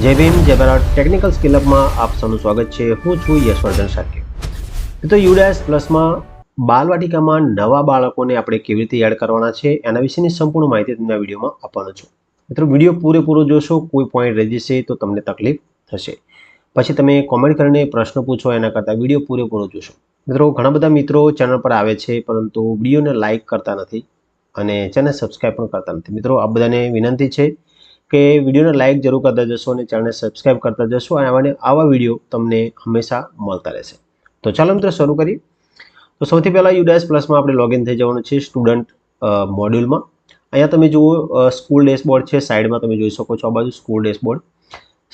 જય ભીમ જય Bharat technical skill અપમાં આપ સૌનું સ્વાગત છે। હું છું યશવર્ધન શાક્ય। તો યુડાયસ પ્લસમાં બાલવાટિકામાં નવા બાળકોને આપણે કેવી રીતે એડ કરવાના છે એના વિશેની સંપૂર્ણ માહિતી તમને આ વિડીયોમાં આપવાનો છું। મિત્રો વિડીયો પૂરેપૂરો જોશો, કોઈ પોઈન્ટ રહી જશે તો તમને તકલીફ થશે। પછી તમે કોમેન્ટ કરીને પ્રશ્ન પૂછો, એના કરતાં વિડીયો પૂરેપૂરો જોશો। મિત્રો ઘણા બધા મિત્રો ચેનલ પર આવે છે પરંતુ વિડીયોને લાઇક કરતા નથી અને ચેનલ સબસ્ક્રાઈબ પણ કરતા નથી। મિત્રો આ બધાને વિનંતી છે કે વિડીયોને લાઇક જરૂર કરતા જશો અને ચેનલને સબસ્ક્રાઇબ કરતા જશો અને આવા વિડીયો તમને હંમેશા મળતા રહેશે। તો ચાલો મિત્રો શરૂ કરીએ। તો સૌથી પહેલાં યુડાયસ પ્લસમાં આપણે લોગિન થઈ જવાનું છે સ્ટુડન્ટ મોડ્યુલમાં। અહીંયા તમે જુઓ સ્કૂલ ડેશબોર્ડ છે, સાઈડમાં તમે જોઈ શકો છો આ બાજુ સ્કૂલ ડેશબોર્ડ।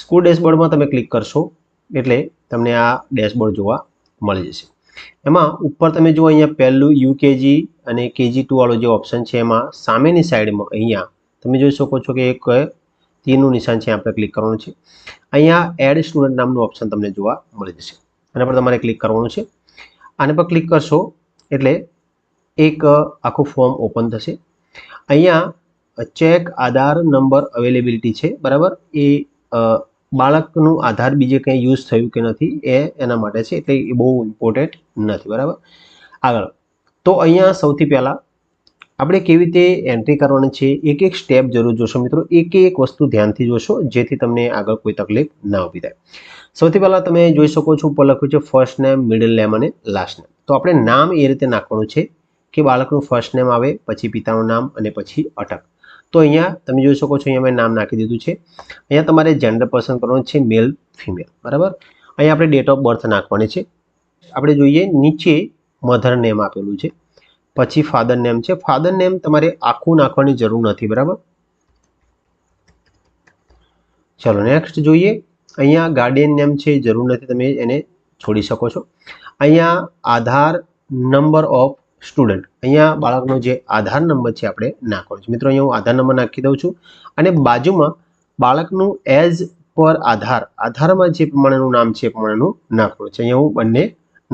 સ્કૂલ ડેશબોર્ડમાં તમે ક્લિક કરશો એટલે તમને આ ડેશબોર્ડ જોવા મળી જશે। એમાં ઉપર તમે જુઓ અહીંયા પહેલું યુકેજી અને KG2 વાળો જે ઓપ્શન છે એમાં સામેની સાઈડમાં અહીંયા તમે જોઈ શકો છો કે એક તીરનું નિશાન છે, આપણે ક્લિક કરવાનું છે। અહીંયા એડ સ્ટુડન્ટ નામનું ઓપ્શન તમને જોવા મળી જશે, આના પર તમારે ક્લિક કરવાનું છે। આના પર ક્લિક કરશો એટલે એક આખું ફોર્મ ઓપન થશે। અહીંયા ચેક આધાર નંબર અવેલેબિલિટી છે, બરાબર। એ બાળકનું આધાર બીજે કંઈ યુઝ થયું કે નથી એના માટે છે, એટલે એ બહુ ઇમ્પોર્ટન્ટ નથી, બરાબર। આગળ તો અહીંયા સૌથી પહેલાં આપણે કેવી રીતે એન્ટ્રી કરવાની છે એક એક સ્ટેપ જરૂર જોશો મિત્રો, એક એક વસ્તુ ધ્યાનથી જોશો જેથી તમને આગળ કોઈ તકલીફ ના ઊભી થાય। સૌથી પહેલાં તમે જોઈ શકો છો ઉપર લખ્યું છે ફર્સ્ટ નેમ, મિડલ નેમ અને લાસ્ટ નેમ। તો આપણે નામ એ રીતે નાખવાનું છે કે બાળકનું ફર્સ્ટ નેમ આવે, પછી પિતાનું નામ અને પછી અટક। તો અહીંયા તમે જોઈ શકો છો, અહીંયા મેં નામ નાખી દીધું છે। અહીંયા તમારે જેન્ડર પસંદ કરવાનું છે, મેલ ફિમેલ, બરાબર। અહીંયા આપણે ડેટ ઓફ બર્થ નાખવાની છે। આપણે જોઈએ નીચે મધર નેમ આપેલું છે, પછી ફાધર નેમ છે। ફાધર નેમ તમારે આખું નાખવાની જરૂર નથી, બરાબર। ચલો નેક્સ્ટ જોઈએ। અહીંયા ગાર્ડિયન નેમ છે, જરૂર નથી, તમે એને છોડી શકો છો। અહીંયા આધાર નંબર ઓફ સ્ટુડન્ટ, અહીંયા બાળકનો જે આધાર નંબર છે આપણે નાખવાનો છે। મિત્રો અહીંયા હું આધાર નંબર નાખી દઉં છું અને બાજુમાં બાળકનું એઝ પર આધારમાં જે પ્રમાણેનું નામ છે એ પ્રમાણેનું નાખવાનું છે। અહીંયા હું બંને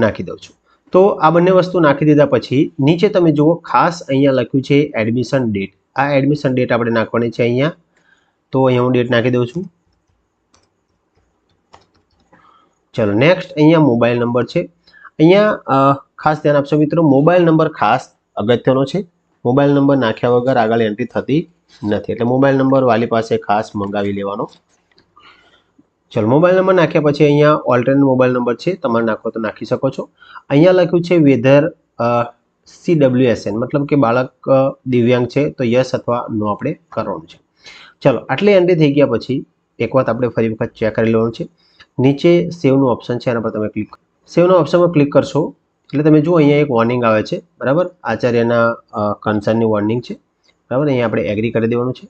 નાખી દઉં છું। તો આ બંને વસ્તુ નાખી દીધા પછી નીચે તમે જુઓ ખાસ અહીંયા લખ્યું છે એડમિશન ડેટ। આ એડમિશન ડેટ આપણે નાખવાની છે અહીંયા। તો અહીંયા હું ડેટ નાખી દઉં છું। ચલો નેક્સ્ટ અહીંયા મોબાઈલ નંબર છે। અહીંયા ખાસ ધ્યાન આપશો મિત્રો, મોબાઈલ નંબર ખાસ અગત્યનો છે। મોબાઈલ નંબર નાખ્યા વગર આગળ એન્ટ્રી થતી નથી, એટલે મોબાઈલ નંબર વાલી પાસે ખાસ મંગાવી લેવાનો। ચલો મોબાઈલ નંબર નાખ્યા પછી અહીંયા ઓલ્ટરનેટ મોબાઈલ નંબર છે, તમારે નાખો તો નાખી શકો છો। અહીંયા લખ્યું છે વેધર CWSN, મતલબ કે બાળક દિવ્યાંગ છે તો યસ અથવા નો આપણે કરવાનું છે। ચલો આટલી એન્ટ્રી થઈ ગયા પછી એક વાત આપણે ફરી વખત ચેક કરી લેવાનું છે। નીચે સેવનું ઓપ્શન છે, એના પર તમે ક્લિક સેવના ઓપ્શન પર ક્લિક કરશો એટલે તમે જુઓ અહીંયા એક વોર્નિંગ આવે છે, બરાબર। આચાર્યના કન્સર્નની વોર્નિંગ છે, બરાબર। અહીંયા આપણે એગ્રી કરી દેવાનું છે।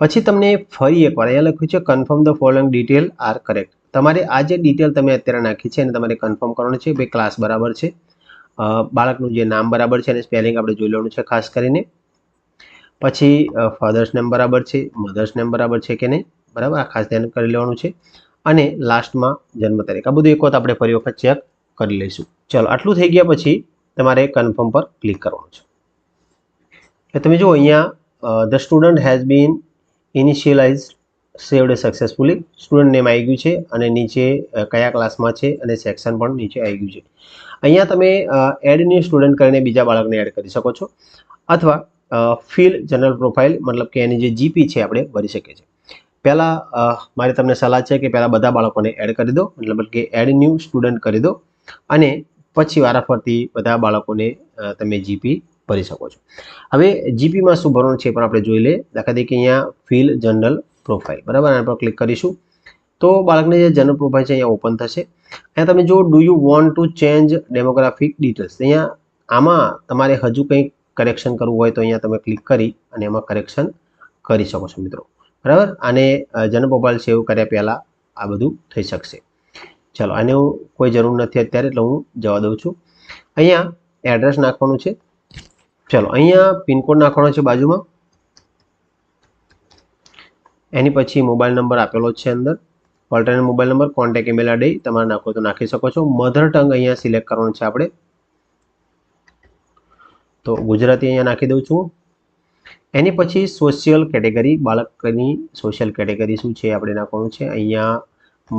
પછી તમને ફરી એકવાર અહીંયા લખ્યું છે confirm the following detail are correct. તમારે આ જે ડિટેલ તમે અત્યારે નાખી છે એને તમારે કન્ફર્મ કરવાનું છે, ભાઈ ક્લાસ બરાબર છે, બાળકનું જે નામ બરાબર છે અને સ્પેલિંગ આપણે જોઈ લેવાનું છે ખાસ કરીને। પછી ફાધર્સ નેમ બરાબર છે, મધર્સ નેમ બરાબર છે કે નહીં, બરાબર, આ ખાસ ધ્યાન કરી લેવાનું છે। અને લાસ્ટમાં જન્મ તારીખ, આ બધું એક વખત આપણે ફરી વખત ચેક કરી લઈશું। ચલો આટલું થઈ ગયા પછી તમારે કન્ફર્મ પર ક્લિક કરવાનું છે। એટલે તમે જુઓ અહીંયા the student has been initialize saved successfully, student name આવી ગયું છે અને નીચે કયા ક્લાસમાં છે અને સેક્શન પણ નીચે આવી ગયું છે। અહીંયા તમે એડ ન્યૂ સ્ટુડન્ટ કરીને બીજા બાળકને એડ કરી શકો છો અથવા ફિલ જનરલ પ્રોફાઇલ, મતલબ કે એની જે જીપી છે આપણે ભરી શકીએ છીએ। પહેલાં મારી તમને સલાહ છે કે પહેલાં બધા બાળકોને એડ કરી દો, મતલબ કે એડ ન્યૂ સ્ટુડન્ટ કરી દો અને પછી વારાફરતી બધા બાળકોને તમે જીપી ભરી શકો છો। હવે જીપીમાં શું ભરવાનું છે પણ આપણે જોઈ લઈએ। દાખલા તરીકે અહીંયા ફિલ જનરલ પ્રોફાઇલ, બરાબર, આના પર ક્લિક કરીશું તો બાળકની જે જનરલ પ્રોફાઇલ છે અહીંયા ઓપન થશે। અહીંયા તમે જો do you want to change demographic details, અહીંયા આમાં તમારે હજુ કંઈક કરેક્શન કરવું હોય તો અહીંયા તમે ક્લિક કરી અને એમાં કરેક્શન કરી શકો છો મિત્રો, બરાબર। આને જનરલ પ્રોફાઇલ સેવ કર્યા પહેલાં આ બધું થઈ શકશે। ચલો આને હું કોઈ જરૂર નથી અત્યારે, એટલે હું જવા દઉં છું। અહીંયા એડ્રેસ નાખવાનું છે। ચલો અહીંયા પિનકોડ નાખવાનો છે બાજુમાં, એની પછી મોબાઈલ નંબર આપેલો છે અંદર, alternate mobile number, contact email ID તમારે નાખો તો નાખી શકો છો। મધર ટંગ અહીંયા સિલેક્ટ કરવાનું છે આપણે, તો ગુજરાતી અહીંયા નાખી દઉં છું। એની પછી સોશિયલ કેટેગરી, બાળકની સોશિયલ કેટેગરી શું છે આપણે નાખવાનું છે. અહીંયા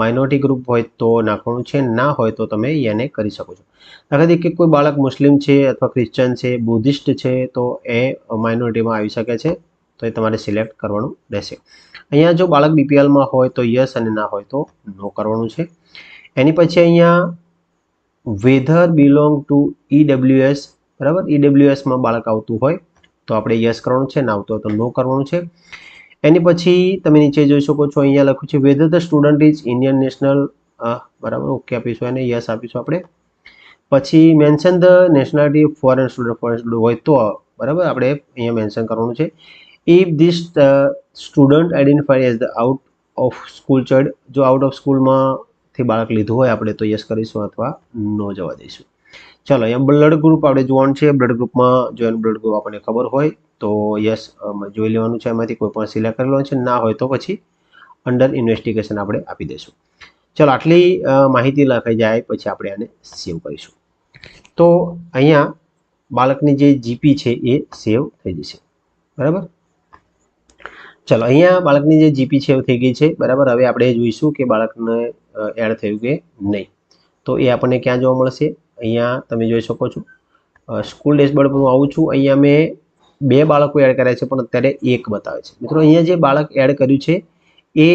માઇનોરિટી ગ્રુપ હોય તો નાખવાનું છે, ના હોય તો તમે એને કરી શકો છો. દાખલા તરીકે કોઈ બાળક મુસ્લિમ છે અથવા ક્રિશ્ચન છે, બુદ્ધિસ્ટ છે તો એ માઇનોરિટીમાં આવી શકે છે, તો એ તમારે સિલેક્ટ કરવાનું રહેશે. અહીંયા જો બાળક બીપીએલમાં હોય તો યસ અને ના હોય તો નો કરવાનું છે. એની પછી અહીંયા વેધર બિલોંગ ટુ ઈડબ્લ્યુએસ, બરાબર, ઈડબ્લ્યુએસમાં બાળક આવતું હોય તો આપણે યસ કરવાનું છે, ના આવતું હોય તો નો કરવાનું છે. એની પછી તમે નીચે જોઈ શકો છો અહીંયા લખ્યું છે whether the student is Indian national, બરાબર, ઓકે આપીશું એને, યસ આપીશું આપણે. પછી mention the nationality foreign student હોય તો, બરાબર, આપણે અહીંયા મેન્શન કરવાનું છે. If this student identified as the out of school child, જો આઉટ ઓફ સ્કૂલમાંથી બાળક લીધું હોય આપણે તો યસ કરીશું અથવા નો જવા દઈશું. ચાલો અહીંયા બ્લડ ગ્રુપ આપણે જોવાનું છે. બ્લડ ગ્રુપમાં જો એનું બ્લડ ગ્રુપ આપણને ખબર હોય તો યસ જોઈ લેવાનું છે, એમાંથી કોઈ પણ સિલેક્ટ કરી લેવાનું છે, ના હોય તો પછી અંડર ઇન્વેસ્ટિગેશન આપણે આપી દઈશું. ચાલો આટલી માહિતી લખાઈ જાય પછી આપણે આને સેવ કરીશું. તો અહીંયા બાળકની જે જીપી છે એ સેવ થઈ જશે, બરાબર. ચાલો અહીંયા બાળકની જે જીપી સેવ થઈ ગઈ છે, બરાબર. હવે આપણે જોઈશું કે બાળકને એડ થયું કે નહીં. તો એ આપણને ક્યાં જોવા મળશે? અહીંયા તમે જોઈ શકો છો સ્કૂલ ડેશબોર્ડ પર હું આવું છું. અહીંયા મેં 2 બાળકો એડ કર્યા છે પણ અત્યારે 1 બતાવે છે. મિત્રો અહીંયા જે બાળક એડ કર્યું છે એ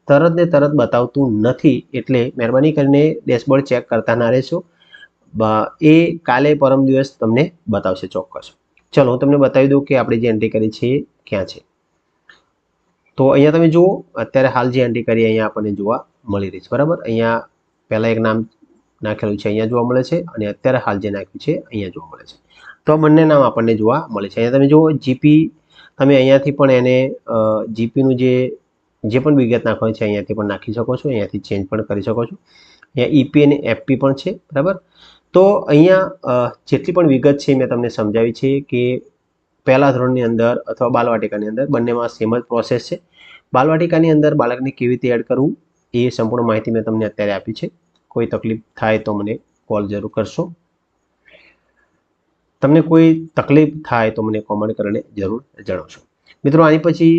તરત ને તરત બતાવતું નથી, એટલે મહેરબાની કરીને ડેશબોર્ડ ચેક કરતા ના રહેશો. એ કાલે પરમ દિવસ તમને બતાવશે ચોક્કસ. ચલો હું તમને બતાવી દઉં કે આપણે જે એન્ટ્રી કરી છે ક્યાં છે. તો અહીંયા તમે જુઓ અત્યારે હાલ જે એન્ટ્રી કરી અહીંયા આપણને જોવા મળી રહી છે, બરાબર. અહીંયા પહેલાં એક નામ નાખેલું છે અહીંયા જોવા મળે છે અને અત્યારે હાલ જે નાખ્યું છે અહીંયા જોવા મળે છે. તો બંને નામ આપણને જોવા મળે છે. અહીંયા તમે જુઓ જીપી, તમે અહીંયાથી પણ એને જીપીનું જે પણ વિગત નાખવાની છે અહીંયાથી પણ નાખી શકો છો, અહીંયાથી ચેન્જ પણ કરી શકો છો. અહીંયા ઈપી અને એફપી પણ છે, બરાબર. તો અહીંયા જેટલી પણ વિગત છે મેં તમને સમજાવી છે કે પહેલા ધોરણની અંદર અથવા બાલવાટિકાની અંદર બંનેમાં સેમ જ પ્રોસેસ છે. બાલવાટિકાની અંદર બાળકને કેવી રીતે એડ કરવું એ સંપૂર્ણ માહિતી મેં તમને અત્યારે આપી છે. કોઈ તકલીફ થાય તો મને કોલ જરૂર કરશો. તમને કોઈ તકલીફ થાય તો મને કોમેન્ટ કરીને જરૂર જણાવશો. મિત્રો આની પછી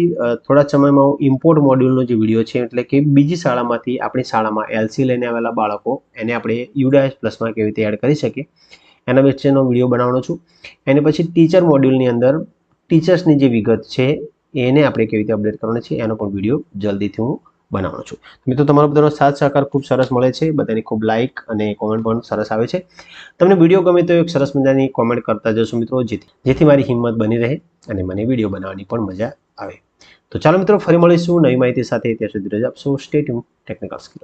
થોડા સમયમાં હું ઇમ્પોર્ટ મોડ્યુલનો જે વિડીયો છે, એટલે કે બીજી શાળામાંથી આપણી શાળામાં એલસી લઈને આવેલા બાળકો એને આપણે યુડાએસ પ્લસમાં કેવી રીતે એડ કરી શકીએ એના વિશેનો વિડીયો બનાવવાનો છું. એની પછી ટીચર મોડ્યુલની અંદર ટીચર્સની જે વિગત છે એને આપણે કેવી રીતે અપડેટ કરવાની છે એનો પણ વિડીયો જલ્દીથી હું બનાવવાનો છું. મિત્રો તમારો બધાનો સાથ સહકાર ખૂબ સરસ મળે છે, બધાની ખૂબ લાઇક અને કોમેન્ટ પણ સરસ આવે છે. તમને વિડીયો ગમે તો એક સરસ મજાની કોમેન્ટ કરતા જશો મિત્રો, જેથી મારી હિંમત બની રહે અને મને વિડીયો બનાવવાની પણ મજા આવે. તો ચાલો મિત્રો ફરી મળીશું નવી માહિતી સાથે. ત્યાં સુધી રજા આપશો. Stay tune technical skill.